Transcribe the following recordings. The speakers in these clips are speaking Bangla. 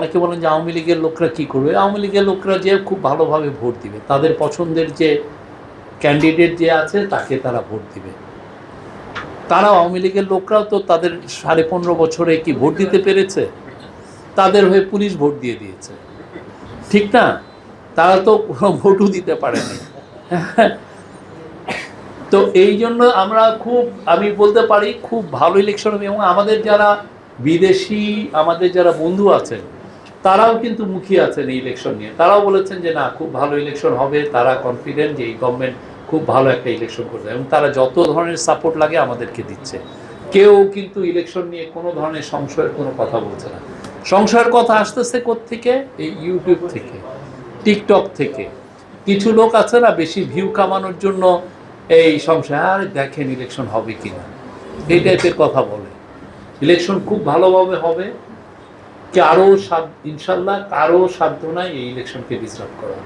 অনেকে বলেন যে আওয়ামী লীগের লোকরা কী করবে, আওয়ামী লীগের লোকরা যে খুব ভালোভাবে ভোট দিবে, তাদের পছন্দের যে ক্যান্ডিডেট যে আছে তাকে তারা ভোট দিবে। তারা আওয়ামী লীগের লোকরাও তো তাদের 15.5 বছরে কি ভোট দিতে পেরেছে? তাদের হয়ে পুলিশ ভোট দিয়ে দিয়েছে, ঠিক না? তারা তো কোনো ভোটও দিতে পারেনি। তো এই জন্য আমরা আমি বলতে পারি খুব ভালো ইলেকশন হবে। এবং আমাদের যারা বিদেশি আমাদের যারা বন্ধু আছেন তারাও কিন্তু মুখিয়ে আছেন এই ইলেকশন নিয়ে, তারাও বলেছেন যে না, খুব ভালো ইলেকশন হবে, তারা কনফিডেন্ট যে এই গভর্নমেন্ট খুব ভালো একটা ইলেকশন করবে, এবং তারা যত ধরনের সাপোর্ট লাগে আমাদেরকে দিচ্ছে। কেউ কিন্তু ইলেকশন নিয়ে কোনো ধরনের সংশয়ের কোনো কথা বলছে না। সংশয়ের কথা আসতেছে কোত্থেকে? এই ইউটিউব থেকে, টিকটক থেকে। কিছু লোক আছে না, বেশি ভিউ কামানোর জন্য এই সংশয়, আর দেখেন ইলেকশন হবে কিনা, এই টাইপের কথা বলে। ইলেকশন খুব ভালোভাবে হবে, ইনশাল্লাহ কারো সাধ্য নাই এই ইলেকশনকে ডিসরাপ্ট করা।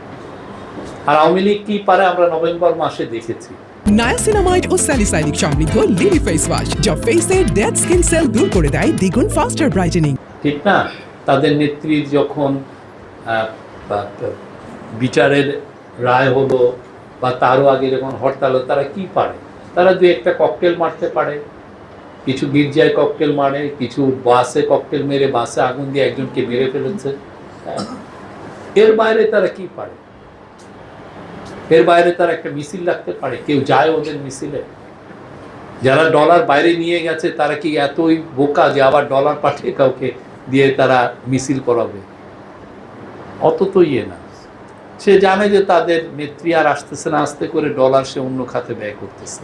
আর আওয়ামী লীগ কি পারে আমরা নভেম্বর মাসে দেখেছি। নায়াসিনামাইড ও স্যালিসাইলিক সমৃদ্ধ লিলি ফেস ওয়াশ যা ফেসের ডেড স্কিন সেল দূর করে দেয় দ্বিগুণ ফাস্টার ব্রাইটেনিং। ঠিক না? তাদের নেত্রী যখন বিচারের রায় হলো বা তারও আগে যখন হরতাল হলো, তারা কি পারে? তারা দু একটা ককটেল মারতে পারে, কিছু গির্জায় ককটেল মারে, কিছু বাসে ককটেল মেরে বাসে আগুন দিয়ে একজনকে মেরে ফেলেছে। এর বাইরে তারা কি পারে? এর বাইরে তারা একটা মিছিল রাখতে পারে? কেউ যায় ওদের মিছিলে? যারা ডলার বাইরে নিয়ে গেছে তারা কি এতই বোকা যে আবার ডলার পাঠিয়ে কাউকে দিয়ে তারা মিছিল করাবে? অত তো না। সে জানে যে তাদের নেত্রী আর আসতেছে না, আস্তে করে ডলার সে অন্য খাতে ব্যয় করতেছে।